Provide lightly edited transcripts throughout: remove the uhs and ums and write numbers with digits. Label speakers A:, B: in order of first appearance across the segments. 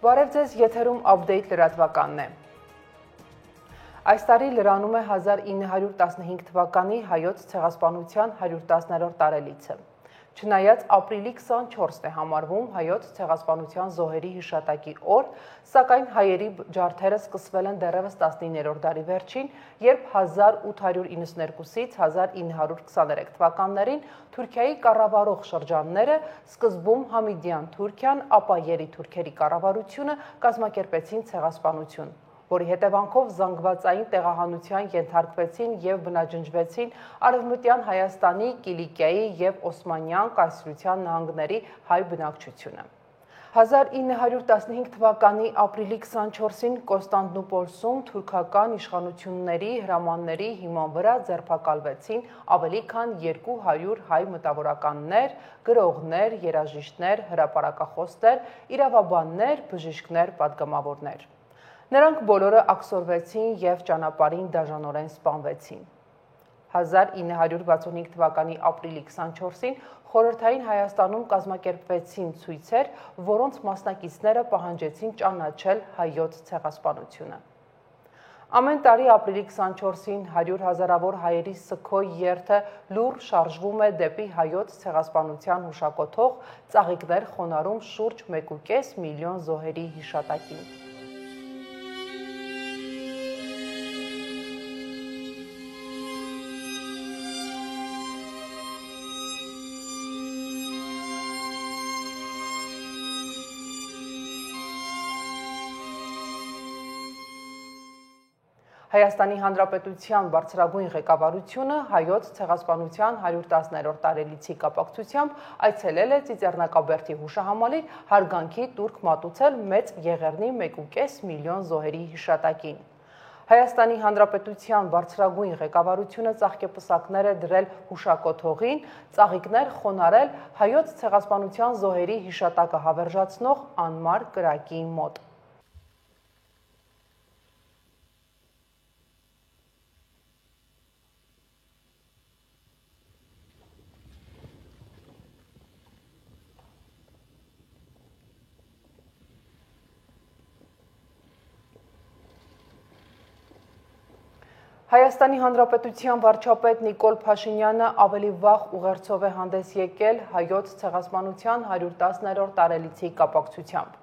A: Բարև ձեզ, եթերում update լրատվականն է։ Այս տարի լրանում է 1915 թվականի հայոց ցեղասպանության 110-րդ տարելիցը։ Չնայած ապրիլի 24-ն է համարվում հայոց ցեղասպանության զոհերի հիշատակի օր, սակայն հայերի ջարդերը սկսվել են դեռևս 19-րդ դարի վերջին, երբ 1892-ից 1923 թվականներին Թուրքիայի կառավարող շրջանները, սկզբում Համիդյան Թուրքիան, ապա Երի թուրքերի կառավարությունը կազմակերպեցին ցեղասպանություն, որի հետևանքով զանգվածային տեղահանության ենթարկվեցին և բնաջնջվեցին Արևմտյան Հայաստանի, Կիլիկիայի և Օսմանյան կայսրության նահանգների հայ բնակչությունը։ 1915 թվականի ապրիլի 24-ին Կոստանդնուպոլսում թուրքական իշխանությունների հրամանների հիման վրա ձերբակալվեցին ավելի քան 200 հայ մտավորականներ, գրողներ, երաժիշտներ, հրապարակախոսներ, իրավաբաններ, բժիշկներ, պատգամավորներ։ Նրանք բոլորը աքսորվեցին և ճանապարհին դաժանորեն սպանվեցին։ 1965 թվականի ապրիլի 24-ին խորհրդային Հայաստանում կազմակերպվեցին ցույցեր, որոնց մասնակիցները պահանջեցին ճանաչել հայոց ցեղասպանությունը։ Ամեն տարի ապրիլի 24-ին 100 հազարավոր հայերի սգո երթը լուռ շարժվում է դեպի հայոց ցեղասպանության հուշակոթող ծաղիկներ խոնարհում շուրջ 1,5 միլիոն զոհերի հիշատակին։ Հայաստանի Հանրապետության բարձրագույն ղեկավարությունը հայոց ցեղասպանության 110-րդ տարելիցի կապակցությամբ այցելել է Ծիծեռնակաբերդի հուշահամալիր հարգանքի տուրք մատուցել Մեծ Եղեռնի 1,5 միլիոն զոհերի հիշատակին։ Հայաստանի Հանրապետության բարձրագույն ղեկավարությունը ծաղկեպսակներ է դրել հուշակոթողին, ծաղիկներ խոնարհել հայոց ցեղասպանության զոհերի հիշատակը հավերժացնող անմար կրակի մոտ։ Հայաստանի Հանրապետության վարչապետ Նիկոլ Փաշինյանը ավելի վաղ ուղերձով է հանդես եկել հայոց ցեղասպանության 110-րդ տարելիցի կապակցությամբ։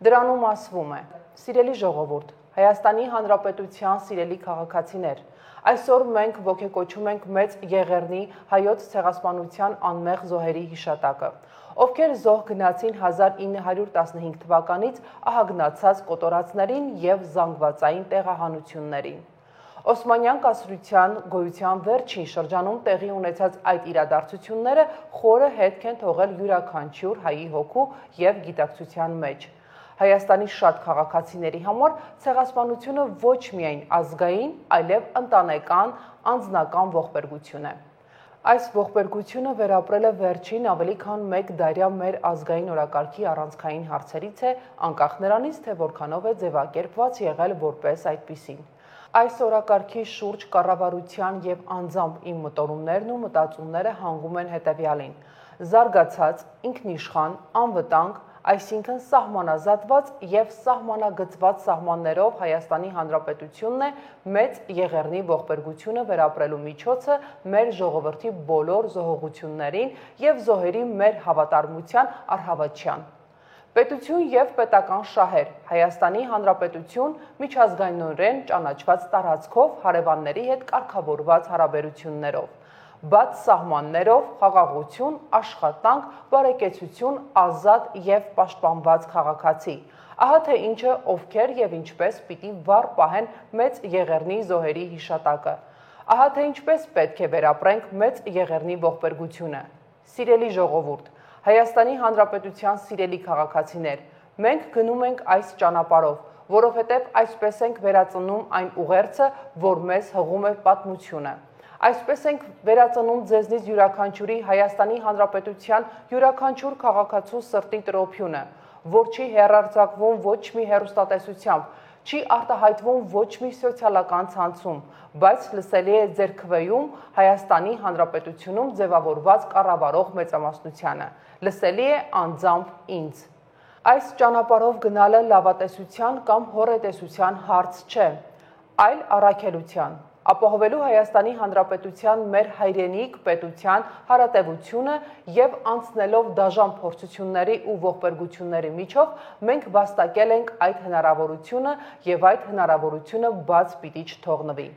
A: Դրանում ասվում է. «Սիրելի ժողովուրդ, Հայաստանի Հանրապետության սիրելի քաղաքացիներ, այսօր մենք ոգեկոչում ենք Մեծ Եղեռնի հայոց ցեղասպանության անմեղ զոհերի հիշատակը, ովքեր զոհ գնացին 1915 թվականից ահագնացած կոտորածներին և զանգվածային տեղահանություններին։ Օսմանյան կայսրության գոյության վերջին շրջանում տեղի ունեցած այդ իրադարձությունները խորը հետք են թողել յուրաքանչյուր հայի հոգու և գիտակցության մեջ։ Հայաստանի շատ քաղաքացիների համար ցեղասպանությունը ոչ միայն ազգային, այլև ընտանեկան, անձնական ողբերգություն է։ Այս ողբերգությունը վերապրելը վերջին ավելի քան մեկ դարյա մեր ազգային օրակարգի առանցքային հարցերից է, անկախ նրանից, թե որքանով է ձևակերպված եղել որպես այդպիսին։ Այս օրակարգի շուրջ կառավարության և անձամբ իմ մտորումներն ու մտածումները հանգում են հետևյալին. զարգացած, ինքնիշխան, անվտանգ, այսինքն սահմանազատված և սահմանագծված սահմաններով Հայաստանի Հանրապետությունն է Մեծ Եղեռնի ողբերգությունը վերապրելու միջոցը մեր ժողովրդի բոլոր զոհողություններին և զոհերի մեր հավատարմության առհավատչյան։ Պետություն և պետական շահեր, Հայաստանի Հանրապետություն միջազգայինորեն ճանաչված տարածքով հարևանների հետ կարգավորված հարաբերություններով, բաց սահմաններով, խաղաղություն, աշխատանք, բարեկեցություն, ազատ և պաշտպանված քաղաքացի։ Ահա թե ինչը, ովքեր և ինչպես պիտի վառ պահեն Մեծ Եղեռնի զոհերի հիշատակը։ Ահա թե ինչպես պետք է վերապրենք Մեծ Եղեռնի ողբերգությունը։ Սիրելի ժողովուրդ, Հայաստանի Հանրապետության սիրելի քաղաքացիներ, մենք գնում ենք այս ճանապարհով, որովհետև այսպես ենք վերածնում այն ուղերձը, որ մեզ հղում է պատմությունը։ Այսպես ենք վերածնում ձեզնից յուրաքանչյուրի Հայաստանի Հանրապետության յուրաքանչյուր քաղաքացու սրտի տրոփյունը, որ չի հեռարձակվում ոչ մի հեռուստատեսությամբ, չի արտահայտվում ոչ մի սոցիալական ցանցում, բայց լսելի է ձեր քվեում Հայաստանի Հանրապետությունում ձևավորված կառավարող մեծամասնությանը, լսելի է անձամբ ինձ։ Այս ճանապարհով գնալը լավատեսության կամ հոռետեսության հարց չէ, այլ առաքելության, ապահովելու Հայաստանի Հանրապետության մեր հայրենիք պետության հարատևությունը եւ անցնելով դաժան փորձությունների ու ողբերգությունների միջով մենք վաստակել ենք այդ հնարավորությունը եւ այդ հնարավորությունը բաց պիտի չթողնվի։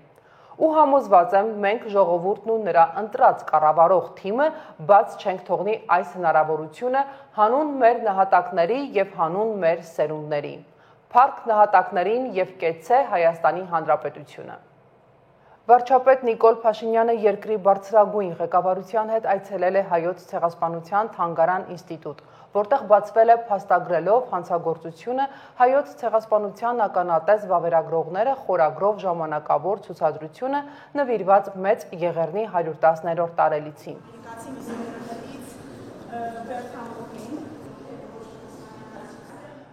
A: Ու համոզված եմ, մենք ժողովուրդն ու նրա ընտրած կառավարող թիմը բաց չենք թողնի այս հնարավորությունը հանուն մեր նահատակների եւ հանուն մեր սերունդների։ Փառք նահատակներին եւ կեցցե Հայաստանի Հանրապետությունը։ Վարչապետ Նիկոլ Փաշինյանը երկրի բարձրագույն ղեկավարության հետ այցելել է Հայոց ցեղասպանության թանգարան ինստիտուտ, որտեղ բացվել է փաստագրելով հանցագործությունը Հայոց ցեղասպանության ականատես վավերագրողները խորագրով ժամանակավոր ցուցադրությունը նվիրված մեծ Եղեռնի 110-րդ տարելիցին։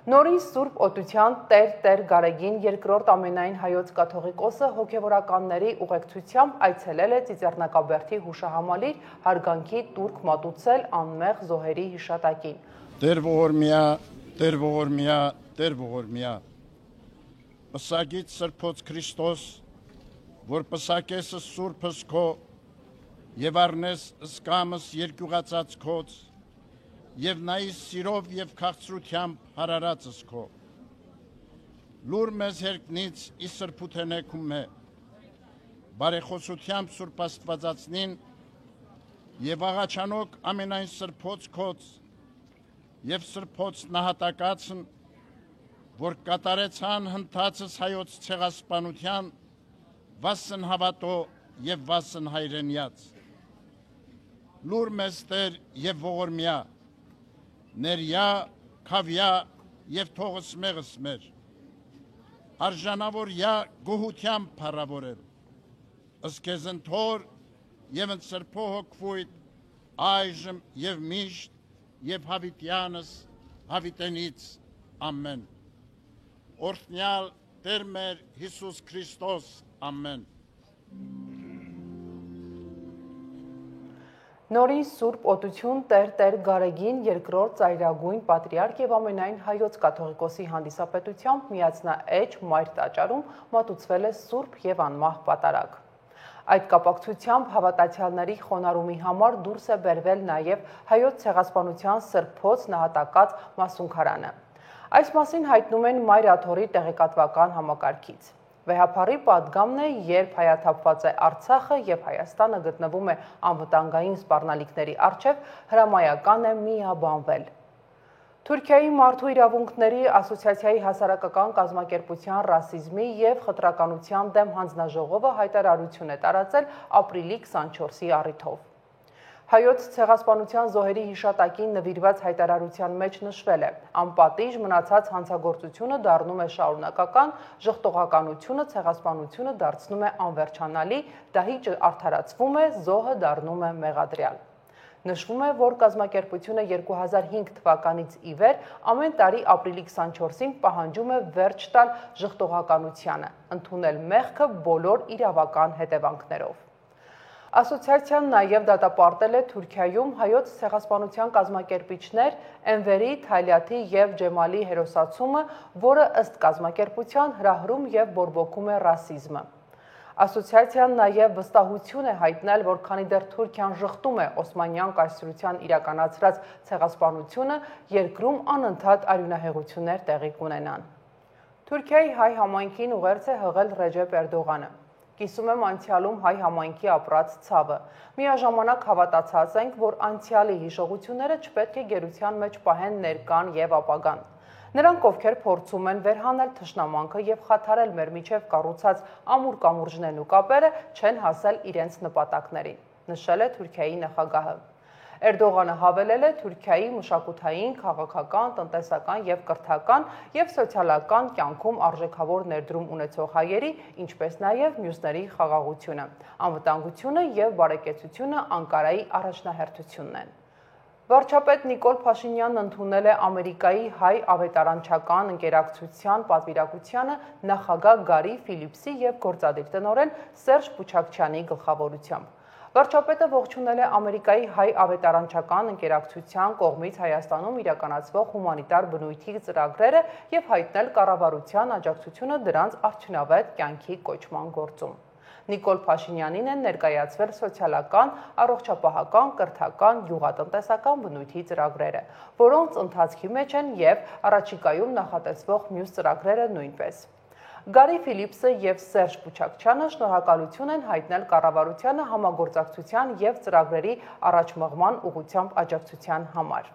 A: Նորից Սուրբ Օտության Տեր Գարեգին երկրորդ ամենայն հայոց կաթողիկոսը հոգևորականների ուղեկցությամբ այցելել է Ծիծեռնակաբերդի հուշահամալիր հարգանքի տուրք մատուցել անմեղ զոհերի հիշատակին։
B: Տեր ողորմյա, Տեր ողորմյա, Տեր ողորմյա, պսակից Սրբոց Քրիստոս, որ պսակեսս Սուրբս քո եւ առնես ըսկամս երկյուղացած քոց, եւ նայիս սիրով եւ քաղցրությամբ հարարածս քո։ Լուր մեզ հերկնից ի սրբութենեքում է, բարեխոսությամբ Սուրբ Աստվածածնին եւ աղաչանոք ամենայն սրբոց քոց եւ սրբոց նահատակացն, որ կատարեցան հնդածս հայոց ցեղասպանության վասն հավատո եւ վասն հայրենյաց։ Լուր մեզ Տեր եւ ողորմյա, ներյա, քավյա եւ թողս մեղս մեր, արժանավոր յա գոհությամբ փառավորել, ըսկեզն թոր եւ ընսրբո հոգվույթ, այժմ եւ միշտ եւ հավիտյանս հավիտենից ամեն։ Օրհնյալ Տեր մեր Հիսուս Քրիստոս ամեն։
A: Նորից Սուրբ Օտություն Տեր Գարեգին երկրորդ ծայրագույն պատրիարք եւ ամենայն հայոց կաթողիկոսի հանդիսապետությամբ միացնաէջ մայր տաճարում մատուցվել է Սուրբ եւ անմահ պատարագ։ Այդ կապակցությամբ հավատացյալների խոնարհումի համար դուրս է բերվել նաեւ հայոց ցեղասպանության սրբոց նահատակած մասունքարանը։ Այս մասին հայտնում են Մայր Աթոռի տեղեկատվական համակարգից։ Վեհափառի պատգամն է, երբ հայաթափված է Արցախը եւ Հայաստանը գտնվում է անվտանգային սպառնալիքների առջև, հրամայական է միաբանվել։ Թուրքիայի մարդու իրավունքների ասոցիացիայի հասարակական կազմակերպության ռասիզմի եւ խտրականության դեմ հանձնաժողովը հայտարարություն է տարածել ապրիլի 24-ի առիթով։ Հայոց ցեղասպանության զոհերի հիշատակին նվիրված հայտարարության մեջ նշվել է. անպատիժ մնացած հանցագործությունը դառնում է շարունակական, ժխտողականությունը ցեղասպանությունը դարձնում է անվերջանալի, դահիճը արդարացվում է, զոհը դառնում է մեղադրյալ։ Նշվում է, որ կազմակերպությունը 2005 թվականից ի վեր ամեն տարի ապրիլի 24-ին պահանջում է վերջ տալ ժխտողականությանը, ընդունել մեղքը բոլոր իրավական հետևանքներով։ Ասոցիացիան նաև դատապարտել է Թուրքիայում հայոց ցեղասպանության կազմակերպիչներ Էնվերի, Թալյաթի եւ Ջեմալի հերոսացումը, որը ըստ կազմակերպության հրահրում եւ բորբոքում է ռասիզմը։ Ասոցիացիան նաև վստահություն է հայտնել, որ քանի դեռ Թուրքիան ժխտում է Օսմանյան կայսրության իրականացրած ցեղասպանությունը, երկրում անընդհատ արյունահեղություններ տեղի կունենան։ Թուրքիայի հայ համայնքին ուղերձ է հղել Ռեջեփ Էրդողանը։ Կիսում եմ անցյալում հայ համայնքի ապրած ցավը։ Միաժամանակ հավատացած ենք, որ անցյալի հիշողությունները չպետք է գերության մեջ պահեն ներկան եւ ապագան։ Նրանք, ովքեր փորձում են վերհանել թշնամանքը եւ խաթարել մեր միջև կառուցած ամուր կամուրջներն ու կապերը, չեն հասել իրենց նպատակներին, նշել է Թուրքիայի նախագահը։ Էրդողանը հավելել է Թուրքիայի մշակութային, քաղաքական, տնտեսական եւ կրթական եւ սոցիալական կյանքում արժեքավոր ներդրում ունեցող հայերի, ինչպես նաեւ մյուսների խաղաղությունը, անվտանգությունը եւ բարեկեցությունը Անկարայի առաջնահերթությունն են։ Վարչապետ Նիկոլ Փաշինյանն ընդունել է Ամերիկայի հայ ավետարանչական ընկերակցության պատվիրակությանը նախագահ Գարի Ֆիլիպսի եւ գործադիր տնօրեն Սերժ Փուչակչյանի գլխավորությամբ։ Վարչապետը ողջունել է Ամերիկայի հայ ավետարանչական ընկերակցության կողմից Հայաստանում իրականացվող հումանիտար բնույթի ծրագրերը և հայտնել կառավարության աջակցությունը դրանց արդյունավետ կյանքի կոչման գործում։ Նիկոլ Փաշինյանին են ներկայացվել սոցիալական, առողջապահական, կրթական, գյուղատնտեսական բնույթի ծրագրերը, որոնց ընթացքի մեջ են և առաջիկայում նախատեսվող մյուս ծրագրերը նույնպես։ Գարի Ֆիլիպսը և Սերժ Պուչակչյանը շնորհակալություն են հայտնել կառավարությանը համագործակցության և ծրագրերի առաջմղման ուղղությամբ աջակցության համար։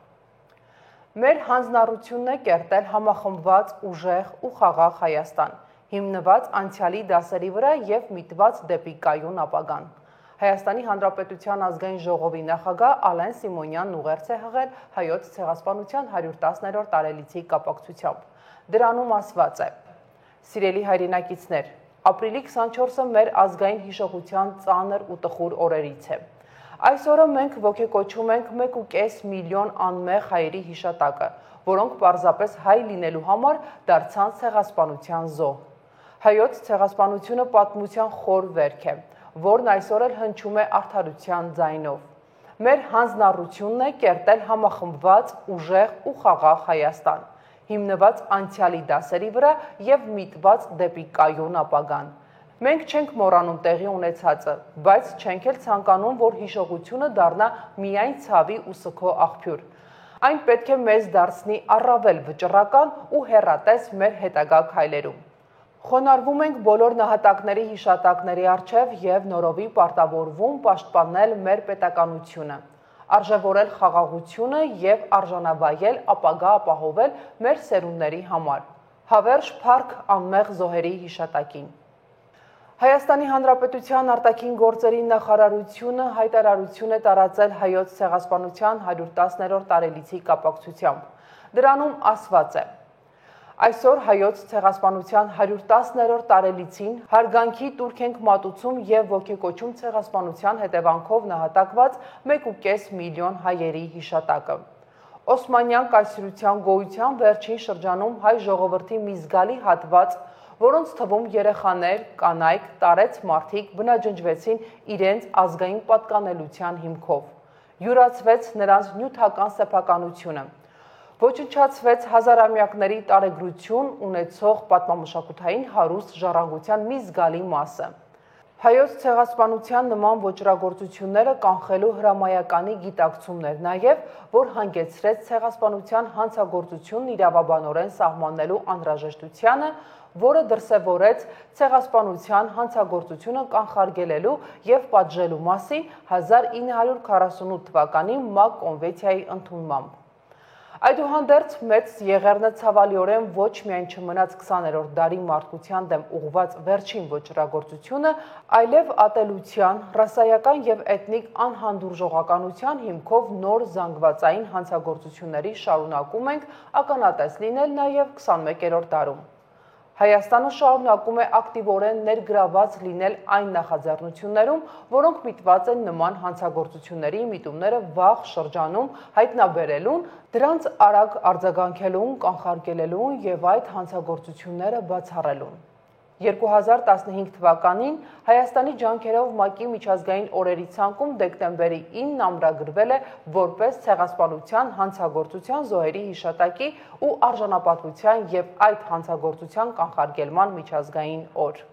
A: Մեր հանձնառությունն է կերտել համախմբված, ուժեղ ու խաղաղ Հայաստան, հիմնված անցյալի դասերի վրա և միտված դեպի կայուն ապագան։ Հայաստանի Հանրապետության ազգային ժողովի նախագահ Ալեն Սիմոնյանն ուղերձ է հղել հայոց ցեղասպանության 110-րդ տարելիցի կապակցությամբ։ Դրանում ասված է. Սիրելի հայրենակիցներ, ապրիլի 24-ը մեր ազգային հիշողության ծանր ու տխուր օրերից է։ Այս օրը մենք ոգեկոչում ենք 1,5 միլիոն անմեղ հայերի հիշատակը, որոնք պարզապես հայ լինելու համար դարձան ցեղասպանության զոհ։ Հայոց ցեղասպանությունը պատմության խոր վերք է, որն այսօր էլ հնչում է արդարության ձայնով։ Մեր հանձնառությունն է կերտել համախմբված, ուժեղ ու խաղաղ Հայաստան, հիմնված անցյալի դասերի վրա և միտված դեպի կայուն ապագան։ Մենք չենք մոռանում տեղի ունեցածը, բայց չենք էլ ցանկանում, որ հիշողությունը դառնա միայն ցավի ու սգո աղբյուր։ Այն պետք է մեզ դարձնի առավել վճռական ու հեռատես մեր հետագա քայլերում։ Խոնարհվում ենք բոլոր նահատակների հիշատակների առջև և նորովի պարտավորվում պաշտպանել մեր պետականությունը, արժևորել խաղաղությունը և արժանավայել ապագա ապահովել մեր սերունդների համար։ Հավերժ փառք անմեղ զոհերի հիշատակին։ Հայաստանի Հանրապետության արտաքին գործերի նախարարությունը հայտարարություն է տարածել հայոց ցեղասպանության 110-րդ տարելիցի կապակցությամբ։ Դրանում ասված է. Այսօր հայոց ցեղասպանության 110-րդ տարելիցին հարգանքի տուրք ենք մատուցում և ոգեկոչում ցեղասպանության հետևանքով նահատակված 1,5 միլիոն հայերի հիշատակը։ Օսմանյան կայսրության գոյության վերջին շրջանում հայ ժողովրդի մի զգալի հատված, որոնց թվում երեխաներ, կանայք, տարեց մարդիկ բնաջնջվեցին իրենց ազգային պատկանելության հիմքով, յուրացվեց նրանց նյութական սեփականությունը, ոչնչացվեց հազարամյակների տարեգրություն ունեցող պատմամշակութային հարուստ ժառանգության մի զգալի մասը։ Հայոց ցեղասպանության նման ոճրագործությունները կանխելու հրամայականի գիտակցումներ նաև, որ հանգեցրեց ցեղասպանության հանցագործությունն իրավաբանորեն սահմանելու անհրաժեշտությանը, որը դրսևորեց ցեղասպանության հանցագործությունը կանխարգելելու և պատժելու մասին 1948 թվականի ՄԱԿ կոնվենցիայի ընդունմամբ։ Այդուհանդերձ մեծ եղեռնը ցավալիորեն ոչ միայն չմնաց 20-րդ դարի մարդկության դեմ ուղղված վերջին ոճրագործությունը, այլև ատելության, ռասայական և էթնիկ անհանդուրժողականության հիմքով նոր զանգվածային հանցագործությունների շարունակում ենք ականատես լինել նաև 21-րդ դարում։ Հայաստանը շարունակում է ակտիվորեն ներգրաված լինել այն նախաձեռնություններում, որոնք միտված են նման հանցագործությունների միտումները վաղ շրջանում հայտնաբերելուն, դրանց արագ արձագանքելուն, կանխարգելելուն և այդ հանցագործությունները բացառելուն։ 2015 թվականին Հայաստանի ջանքերով ՄԱԿ-ի միջազգային օրերի ցանկում դեկտեմբերի 9-ն ամրագրվել է որպես ցեղասպանության հանցագործության զոհերի հիշատակի ու արժանապատվության և այդ հանցագործության կանխարգելման միջազգային օր։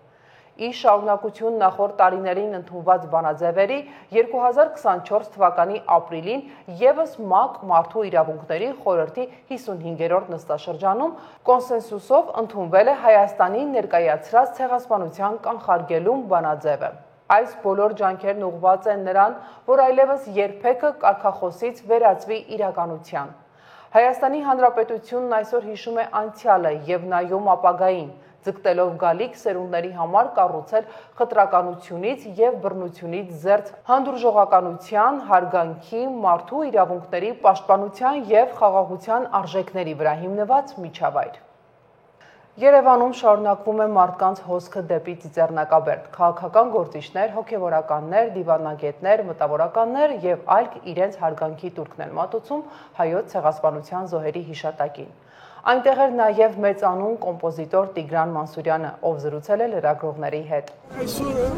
A: Ի շարունակություն նախորդ տարիներին ընդունված բանաձևերի 2024 թվականի ապրիլին ևս ՄԱԿ Մարդու իրավունքների խորհրդի 55-րդ նստաշրջանում կոնսենսուսով ընդունվել է Հայաստանի ներկայացրած ցեղասպանության կանխարգելում բանաձևը։ Այս բոլոր ջանքերն ուղղված են նրան, որ այլևս երբեք կարգախոսից վերածվի իրականության։ Հայաստանի Հանրապետությունն այսօր հիշում է անցյալը և նայում ապագային, ձգտելով գալիք սերունդների համար կառուցել խտրականությունից և բռնությունից զերծ հանդուրժողականության, հարգանքի, մարդու իրավունքների պաշտպանության և խաղաղության արժեքների վրա հիմնված միջավայր։ Երևանում շարունակվում է մարդկանց հոսքը դեպի Ծիծեռնակաբերդ, քաղաքական գործիչներ, հոգևորականներ, դիվանագետներ, մտավորականներ և այլ իրենց հարգանքի տուրքն են մատուցում հայոց ցեղասպանության զոհերի հիշատակին։ Այնտեղ էր նաև մեծանուն կոմպոզիտոր Տիգրան Մանսուրյանը, ով զրուցել է լրագրողների հետ։
C: Այսօրը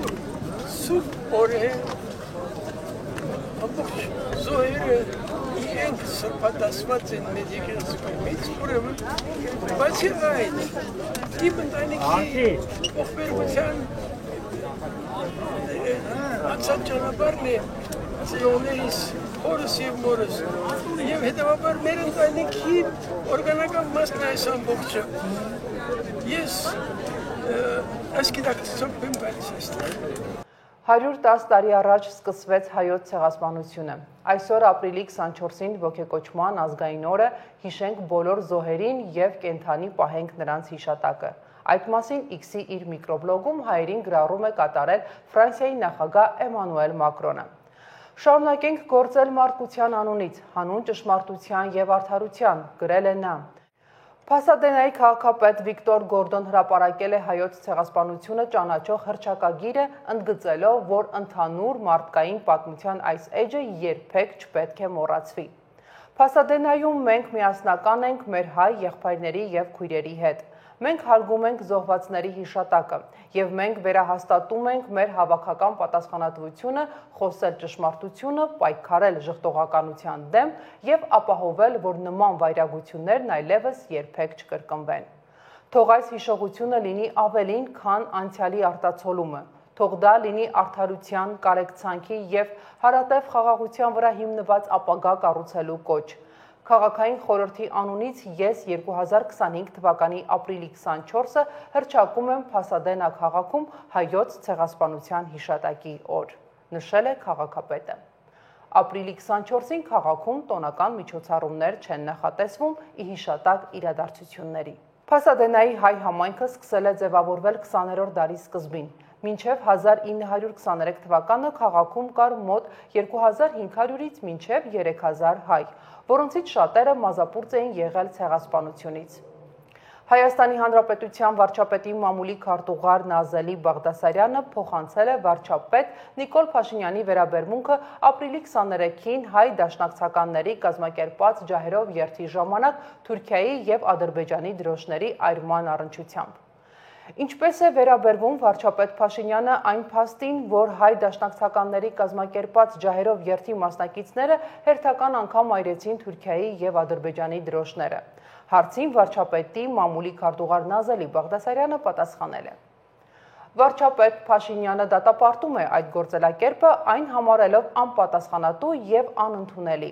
C: սուրբ օր է ամբողջ զոհերը իրենք սրբադասված են մեր եկեղեցուից, ուրեմն բացի այդ, իմ ընտանիքի ողբերգության անցած ճանապարհն է ծնողներիս, հորս եւ մորս, եւ հետեւաբար մեր ընտանիքի օրգանական մասն է այս ամբողջը։ Ես այս գիտակցությամբ եմ գալիս այստեղ։
A: 110 տարի առաջ սկսվեց հայոց ցեղասպանությունը։ Այսօր ապրիլի 24-ին ոգեկոչման ազգային օրը հիշենք բոլոր զոհերին եւ կենթանի պահենք նրանց հիշատակը։ Այդ մասին X-ի իր միկրոբլոգում հայերին գրառում է կատարել Ֆրանսիայի նախագահ Էմանուել Մակրոնը։ Շարունակենք գործել մարդկության անունից, հանուն ճշմարտության եւ արդարության, գրել է նա։ Փասադենայի քաղաքապետ Վիկտոր Գորդոն հրապարակել է հայոց ցեղասպանությունը ճանաչող հռչակագիրը, ընդգծելով, որ ընդհանուր մարդկային պատմության այս էջը երբեք չպետք է մոռացվի։ Փասադենայում մենք միասնական ենք մեր հայ եղբայրների եւ քույրերի հետ։ Մենք հարգում ենք զոհվածների հիշատակը եւ մենք վերահաստատում ենք մեր հավաքական պատասխանատվությունը խոսել ճշմարտությունը, պայքարել ժխտողականության դեմ եւ ապահովել, որ նման վայրագություններն այլևս երբեք չկրկնվեն։ Թող այս հիշողությունը լինի ավելին, քան անցյալի արտացոլումը։ Թող դա լինի արդարության, կարեկցանքի եւ հարատև խաղաղության վրա հիմնված ապագա կառուցելու կոչ։ Քաղաքային խորհրդի անունից ես 2025 թվականի ապրիլի 24-ը հռչակում եմ Փասադենա քաղաքում հայոց ցեղասպանության հիշատակի օր, նշել է քաղաքապետը։ Ապրիլի 24-ին քաղաքում տոնական միջոցառումներ չեն նախատեսվում ի հիշատակ իրադարձությունների։ Փասադենայի հայ համայնքը սկսել է ձևավորվել 20-րդ դարի սկզբին։ Մինչև 1923 թվականը քաղաքում կար մոտ 2500-ից մինչև 3000 հայ, որոնցից շատերը մազապուրծ էին եղել ցեղասպանությունից։ Հայաստանի Հանրապետության վարչապետի մամուլի քարտուղար Նազելի Բաղդասարյանը փոխանցել է վարչապետ Նիկոլ Փաշինյանի վերաբերմունքը ապրիլի 23-ին հայ դաշնակցականների կազմակերպած ջահերով երթի ժամանակ Թուրքիայի եւ Ադրբեջանի դրոշների այրման առնչությամբ։ Ինչպես է վերաբերվում վարչապետ Փաշինյանը այն փաստին, որ հայ դաշնակցականների կազմակերպած ջահերով երթի մասնակիցները հերթական անգամ այրեցին Թուրքիայի եւ Ադրբեջանի դրոշները։ Հարցին վարչապետի մամուլի քարտուղար Նազելի Բաղդասարյանը պատասխանել է. Վարչապետ Փաշինյանը դատապարտում է այդ գործելակերպը, այն համարելով անպատասխանատու եւ անընդունելի։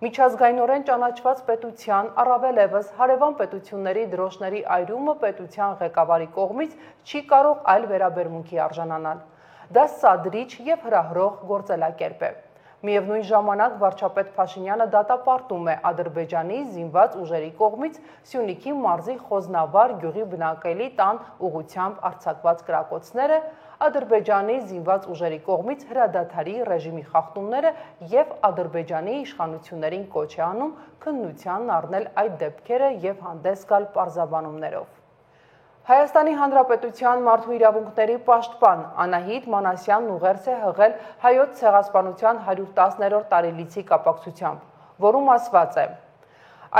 A: Միջազգայինորեն ճանաչված պետության, առավել ևս հարևան պետությունների դրոշների այրումը պետության ղեկավարի կողմից չի կարող այլ վերաբերմունքի արժանանալ։ Դա սադրիչ եւ հրահրող գործելակերպ է։ Միևնույն ժամանակ վարչապետ Փաշինյանը դատապարտում է Ադրբեջանի զինված ուժերի կողմից Սյունիքի մարզի Խոզնավար գյուղի բնակելի տան ուղղությամբ արձակված կրակոցները, Ադրբեջանի զինված ուժերի կողմից հրադադարի ռեժիմի խախտումները եւ Ադրբեջանի իշխանություններին կոչ է անում քննության առնել այդ դեպքերը եւ հանդես գալ պարզաբանումներով։ Հայաստանի Հանրապետության մարդու իրավունքների պաշտպան Անահիտ Մանասյանն ուղերձ է հղել հայոց ցեղասպանության 110-րդ տարելիցի կապակցությամբ, որում ասված է.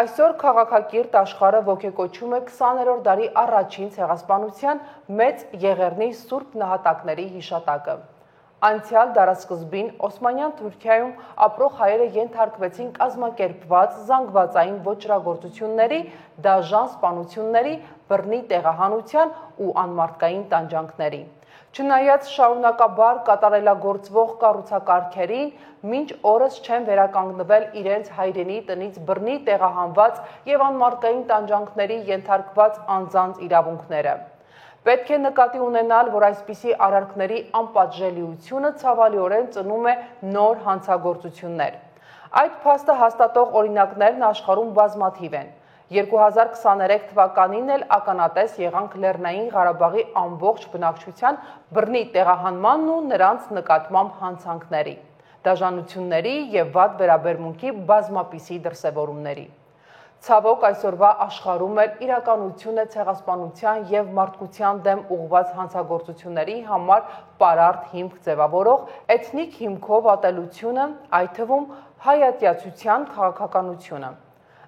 A: Այսօր քաղաքակիրթ աշխարհը ոգեկոչում է 20-րդ դարի առաջին ցեղասպանության մեծ Եղեռնի սուրբ նահատակների հիշատակը։ Անցյալ դարասկզբին Օսմանյան Թուրքիայում ապրող հայերը ենթարկվեցին կազմակերպված զանգվածային ոճրագործությունների, դաժան սպանությունների, բռնի տեղահանության ու անմարդկային տանջանքների։ Չնայած շարունակաբար կատարելագործվող կառուցակարգերին, մինչ օրս չեն վերականգնվել իրենց հայրենի տնից բռնի տեղահանված եւ անմարդկային տանջանքների ենթարկված անձանց իրավունքները։ Պետք է նկատի ունենալ, որ այսպիսի արարքների անպատժելիությունը ցավալիորեն ծնում է նոր հանցագործություններ։ Այդ փաստը հաստատող օրինակներն աշխարհում բազմաթիվ են։ 2023 թվականին էլ ականատես եղանք Լեռնային Ղարաբաղի ամբողջ բնակչության բռնի տեղահանմանն ու նրանց նկատմամբ հանցանքների, դաժանությունների եւ վատ վերաբերմունքի բազմապիսի դրսևորումների։ Ցավոք այսօրվա աշխարհում էլ իրականություն է ցեղասպանության եւ մարդկության դեմ ուղղված հանցագործությունների համար պարարտ հիմք ձևավորող էթնիկ հիմքով ատելությունը, այդ թվում հայատյացության քաղաքականությունը։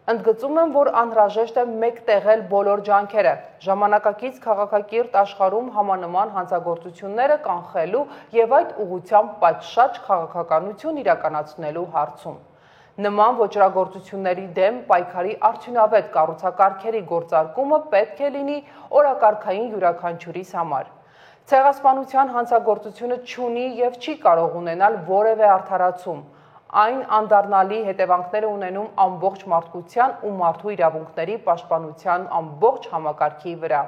A: Ընդգծում են, որ անհրաժեշտ է մեկտեղել բոլոր ջանքերը, ժամանակակից քաղաքակիրթ աշխարհում համանման հանցագործությունները կանխելու եւ այդ ուղղությամբ պատշաճ քաղաքականություն իրականացնելու հարցում։ Նման ոճրագործությունների դեմ պայքարի արդյունավետ կառուցակարգերի գործարկումը պետք է լինի օրակարգային յուրաքանչյուրիս համար։ Ցեղասպանության հանցագործությունը չունի եւ չի կարող ունենալ որևէ արդարացում։ Այն անդառնալի հետևանքներ է ունենում ամբողջ մարդկության ու մարդու իրավունքների պաշտպանության ամբողջ համակարգի վրա։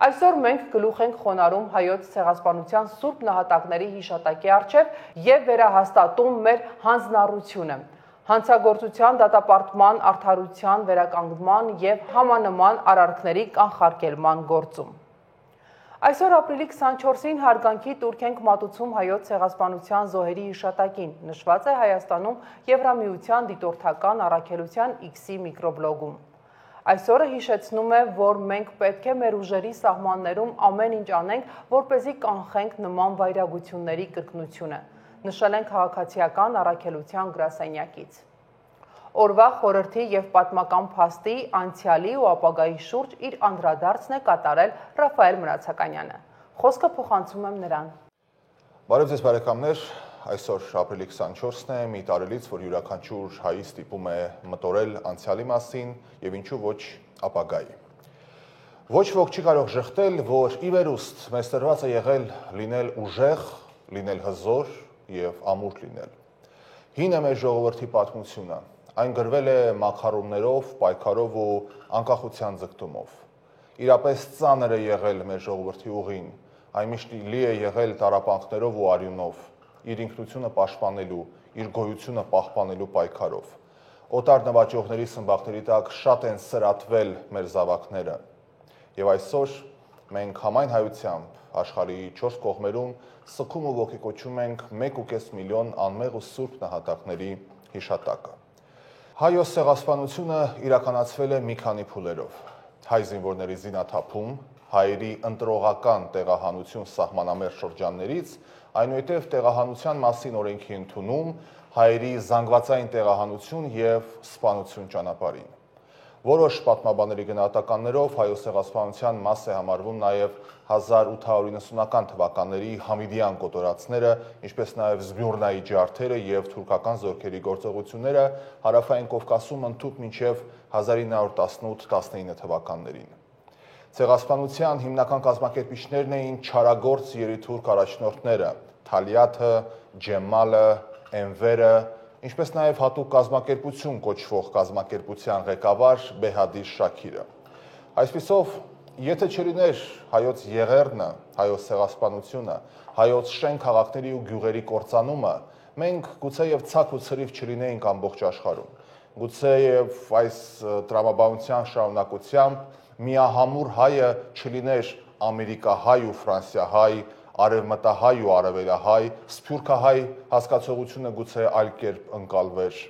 A: Այսօր մենք գլուխ ենք խոնարհում հայոց ցեղասպանության սուրբ նահատակների հիշատակի առջև եւ վերահաստատում մեր հանձնառությունը։ Հանցագործության դատապարտման, արդարության վերականգնման եւ համանման արարքների կանխարգելման գործում։ Այսօր ապրիլի 24-ին հարգանքի տուրք ենք մատուցում հայոց ցեղասպանության զոհերի հիշատակին, նշված է Հայաստանում Եվրամիության դիտորդական առաքելության X-ի միկրոբլոգում։ Այսօրը հիշեցնում է, որ մենք պետք է մեր ուժերի սահմաններում ամեն ինչ անենք, որպեսզի կանխենք նման վայրագությունների կրկնությունը, նշել են քաղաքացիական առաքելության գրասենյակից։ Օրվա խորհրդի եւ պատմական փաստի, անցյալի ու ապագայի շուրջ իր անդրադարձն է կատարել Ռաֆայել Մնացականյանը։ Խոսքը փոխանցում եմ նրան։
D: Բարև ձեզ բարեկամներ, այսօր ապրիլի 24-ն է, մի տարելից, որ յուրաքանչյուր հայի ստիպում է մտորել անցյալի մասին եւ ինչու ոչ ապագայի։ Ոչ ոք չի կարող ժխտել, որ ի վերուստ մեզ տրված է եղել լինել ուժեղ, լինել հզոր եւ ամուր լինել։ Հին է մեր ժողովրդի պատմությունը, այն գրվել է մաքարումներով, պայքարով ու անկախության ձգտումով։ Իրապես ծանր է եղել մեր ժողովրդի ուղին, այն միշտ լի է եղել տառապանքներով ու արյունով, իր ինքնությունը պաշտպանելու, իր գոյությունը պահպանելու պայքարով։ Օտար նվաճողների սմբակների տակ շատ են սրատվել մեր զավակները։ Եվ այսօր մենք համայն հայությամբ աշխարհի 4 կողմերում սգում ու ոգեկոչում ենք 1.5 միլիոն անմեղ ու սուրբ նահատակների հիշատակը։ Հայոց ցեղասպանությունը իրականացվել է մի քանի փուլերով։ Հայ զինվորների զինաթափում, հայերի ընտրողական տեղահանություն սահմանամերձ շրջաններից, այնուհետև տեղահանության մասին օրենքի ընդունում, հայերի զանգվածային տեղահանություն եւ սպանություն ճանապարհին։ Որոշ պատմաբանների գնահատականներով հայոց ցեղասպանության մաս է համարվում նաև 1890-ական թվականների համիդյան կոտորածները, ինչպես նաև Զբյուրնայի ջարդերը եւ թուրքական զորքերի գործողությունները հարավային Կովկասում ընդհուպ մինչև 1918-19 թվականներին։ Ցեղասպանության հիմնական կազմակերպիչներն էին չարագործ երիթուրք առաջնորդները՝ Թալիաթը, Ջեմալը, Էնվերը, ինչպես նաև հատուկ կազմակերպություն կոչվող կազմակերպության ղեկավար Բեհադիր Շաքիրը։ Այսպիսով, եթե չլիներ հայոց եղեռնը, հայոց ցեղասպանությունը, հայոց շեն քաղաքների ու գյուղերի կործանումը, մենք գուցեև ցակ ու ցրիվ չլինեինք ամբողջ աշխարհում։ Գուցեև այս տրամաբանության շարունակությամբ միահամուր հայը չլիներ ամերիկահայ ու ֆրանսիահայ, արևմտահայ ու արևելահայ, սփյուռքահայ հասկացողությունը գուցե այլ կերպ ընկալվեր։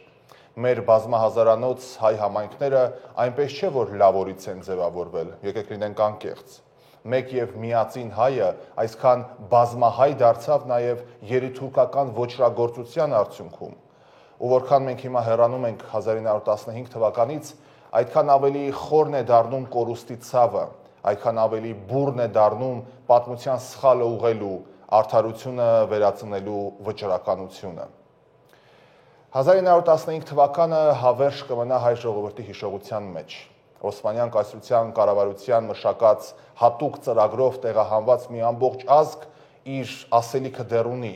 D: Մեր բազմահազարանոց հայ համայնքները այնպես չէ, որ լավորից են ձևավորվել, եկեք լինենք անկեղծ։ Մեկ եւ միածին հայը այսքան բազմահայ դարձավ նաեւ երիթուրքական ոճրագործության արդյունքում։ Ու որքան մենք հիմա հեռանում ենք 1915 թվականից, այդքան ավելի խորն է դառնում կորուստի ցավը, այդքան ավելի բուռն է դառնում պատմության սխալը ուղղելու, արդարությունը վերածնելու վճռականությունը։ 1915 թվականը հավերժ կմնա հայ ժողովրդի հիշողության մեջ։ Օսմանյան կայսրության կառավարության մշակած հատուկ ծրագրով տեղահանված մի ամբողջ ազգ իր ասելիքը դեռ ունի։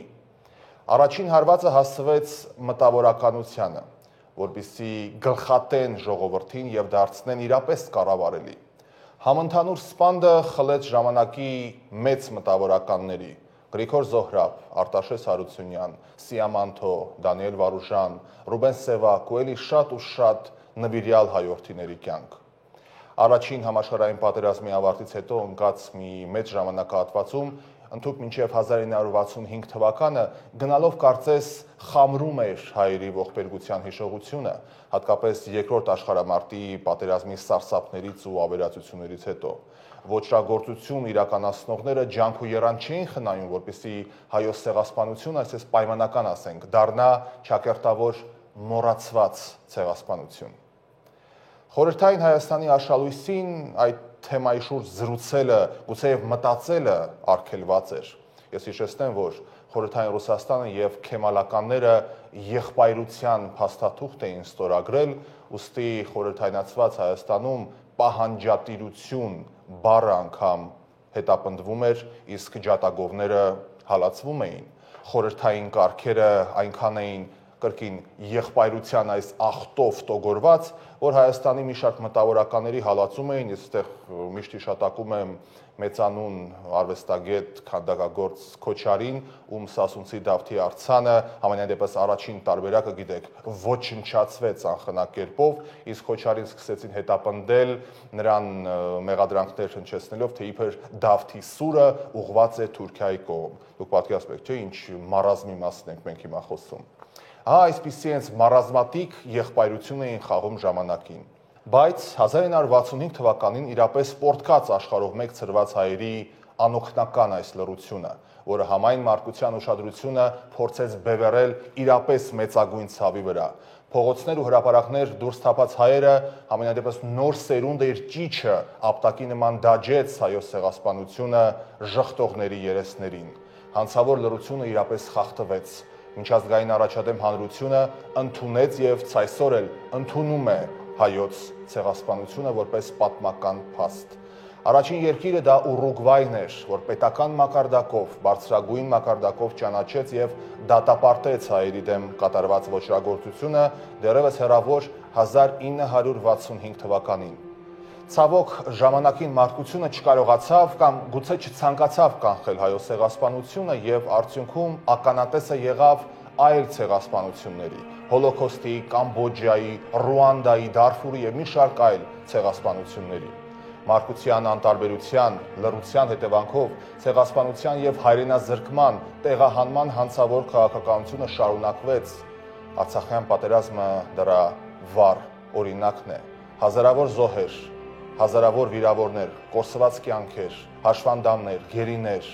D: Առաջին հարվածը հասցվեց մտավորականությանը, որպեսզի գլխատեն ժողովրդին եւ դարձնեն իրապես կառավարելի։ Համընդհանուր սպանդը խլեց ժամանակի մեծ մտավորականների՝ Գրիգոր Զոհրաբ, Արտաշես Հարությունյան, Սիամանթո, Դանիել Վարուժան, Ռուբեն Սևակ ու էլի շատ ու շատ նվիրյալ հայորդիների կյանք։ Առաջին համաշխարհային պատերազմի ավարտից հետո ընկած մի մեծ ժամանակահատվածում ընդհուպ մինչև 1965 թվականը գնալով կարծես խամրում էր հայերի ողբերգության հիշողությունը, հատկապես երկրորդ աշխարհամարտի պատերազմի սարսափներից ու ավերածություններից հետո։ Ոճրագործություն իրականացնողները ջանք ու եռան չէին խնայում, որպեսզի հայոց ցեղասպանությունը, այսպես պայմանական ասենք, դառնա ճակերտավոր մոռացված ցեղասպանություն։ Խորհրդային Հայաստանի աշալույսին այդ թեմայի շուրջ զրուցելը, գուցեև մտածելը արգելված էր։ Ես հիշեցնեմ, որ Խորհրդային Ռուսաստանը եւ քեմալականները եղբայրության փաստաթուղթ էին ստորագրել, ուստի խորհրդայնացված Հայաստանում պահանջատիրություն բառը անգամ հետապնդվում էր, իսկ ջատագովները հալածվում էին։ Խորհրդային կարգերը այնքան էին կրկին եղբայրության այս ախտով տոգորված, որ Հայաստանի մի շարք մտավորականների հալածում էին, ես այդտեղ միշտ հիշատակում եմ մեծանուն արվեստագետ քանդակագործ Քոչարին, ում Սասունցի Դավթի արձանը համենայն դեպս առաջին տարբերակը գիտեք, ոչնչացվեց անխնակերպով, իսկ Քոչարին սկսեցին հետապնդել նրան մեղադրանքներ հնչեցնելով, թե իբր Դավթի սուրը ուղղված է Թուրքիայի կողմ։ Դուք պատկերացնում եք, չէ՞, ինչ մարազմի մասին ենք մենք հիմա խոսում։ Այսպիսի հենց մարազմատիկ եղբայրություն էին խաղում ժամանակին։ Բայց 1965 թվականին իրապես պորտկաց աշխարհով մեկ ծրված հայերի անօգնական այս լռությունը, որը համայն մարդկության ուշադրությունը փորձեց բևեռել իրապես մեծագույն ցավի վրա։ Փողոցներ ու հրապարակներ դուրս թափած հայերը համենայնդեպս նոր սերունդը իր ճիչը ապտակի նման դաջեց հայոց ցեղասպանությունը ժխտողների երեսներին։ Հանցավոր լռությունը իրապես խախտվեց։ Միջազգային առաջադեմ հանրությունը ընդունեց եւ ցայսօր էլ ընդունում է հայոց ցեղասպանությունը որպես պատմական փաստ։ Առաջին երկիրը դա Ուրուգվայն էր, որ պետական մակարդակով, բարձրագույն մակարդակով ճանաչեց եւ դատապարտեց հայերի դեմ կատարված ոչրագործությունը դեռևս հեռավոր 1965 թվականին։ Ցավոք ժամանակին մարդկությունը չկարողացավ կամ գուցե չցանկացավ կանխել հայոց ցեղասպանությունը եւ արդյունքում ականատեսը եղավ այլ ցեղասպանությունների՝ Հոլոքոստի, Կամբոջայի, Ռուանդայի, Դարֆուրի եւ մի շարք այլ ցեղասպանությունների։ Մարդկության անտարբերության, լռության հետևանքով ցեղասպանության եւ հայրենազրկման տեղահանման հանցավոր քաղաքականությունը շարունակվեց։ Արցախյան պատերազմը դրա վառ օրինակն է։ Հազարավոր զոհեր, հազարավոր վիրավորներ, կորսված կյանքեր, հաշվանդամներ, գերիներ,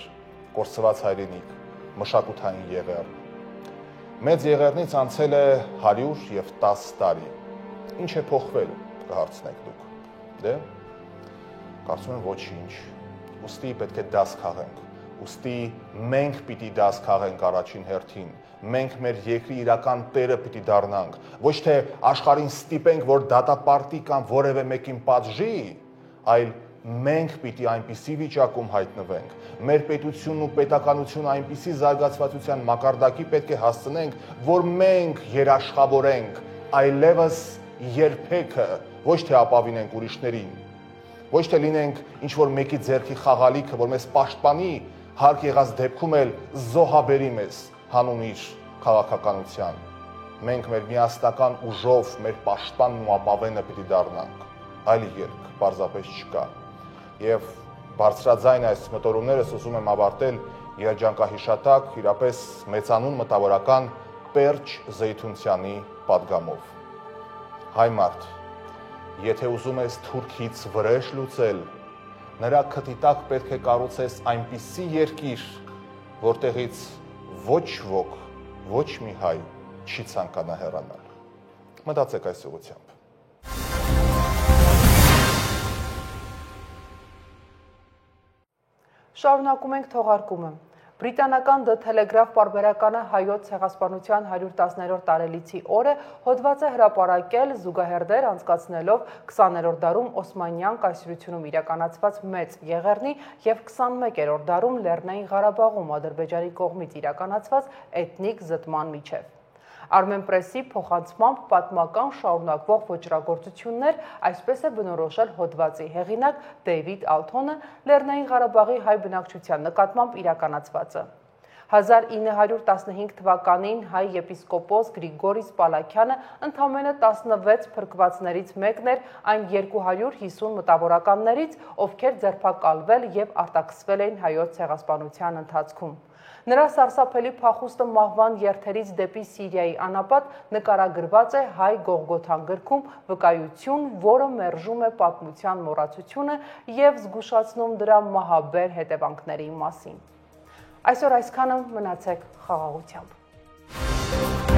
D: կորսված հայրենիք, մշակութային եղեռ։ Մեծ եղեռնից անցել է 110 տարի։ Ինչ է փոխվել, կհարցնեք դուք։ Դե, կարծում եմ ոչինչ։ Ուստի պետք է դաս քաղենք։ Ուստի մենք պիտի դաս քաղենք առաջին հերթին։ Մենք մեր երկրի իրական տերը պիտի դառնանք, ոչ թե աշխարհին ստիպենք, որ դատապարտի կամ որևէ մեկին պատժի, այլ մենք պիտի այնպիսի վիճակում հայտնվենք, մեր պետությունն ու պետականությունը այնպիսի զարգացվածության մակարդակի պետք է հասցնենք, որ մենք երաշխավորենք, այլևս երբեքը ոչ թե ապավինենք ուրիշներին, ոչ թե լինենք ինչ-որ մեկի ձեռքի խաղալիքը, որ մեզ պաշտպանի, հարկ եղած դեպքում էլ զոհաբերի մեզ հանուն իր քաղաքականության։ Մենք մեր միասնական ուժով մեր պաշտպանն ու ապավենը պիտի դառնանք, այլ երկ պարզապես չկա։ Եվ բարձրաձայն այս մտորումներս ուզում եմ ավարտել երջանկահիշատակ իրապես մեծանուն մտավորական Պերճ Զեյթունցյանի պատգամով։ Հայ մարդ, եթե ուզում ես թուրքից վրեժ լուծել, նրա քթի տակ պետք է կառուցես այնպիսի երկիր, որտեղից ոչ ոք, ոչ մի հայ չի ցանկանա հեռանալ։ Մտածեք այս ուղղությամբ։
A: Շարունակում ենք թողարկումը։ Բրիտանական The Telegraph պարբերականը հայոց ցեղասպանության 110-րդ տարելիցի օրը հոդված է հրապարակել զուգահեռներ անցկացնելով 20-րդ դարում Օսմանյան կայսրությունում իրականացված մեծ եղեռնի եւ 21-րդ դարում Լեռնային Ղարաբաղում Ադրբեջանի կողմից իրականացված էթնիկ զտման միջև։ Armen Press-ի փոխանցմամբ պատմական շարունակվող ոճրագործություններ, այսպես է բնորոշել հոդվածի հեղինակ Դեյվիդ Ալթոնը Լեռնային Ղարաբաղի հայ բնակչության նկատմամբ իրականացվածը։ 1915 թվականին հայ եպիսկոպոս Գրիգորի Սպալաքյանը ընդամենը 16 փրկվածներից մեկն էր այն 250 մտավորականներից, ովքեր ձերբակալվել եւ արտաքսվել էին հայոց ցեղասպանության ընթացքում։ Նրա սարսափելի փախուստը մահվան երթերից դեպի Սիրիայի անապատ նկարագրված է հայ Գողգոթան գրքում վկայություն, որը մերժում է պատմության մոռացությունը եւ զգուշացնում դրա մահաբեր հետևանքների մասին։ Այսօր այսքանը, մնացեք խաղաղությամբ։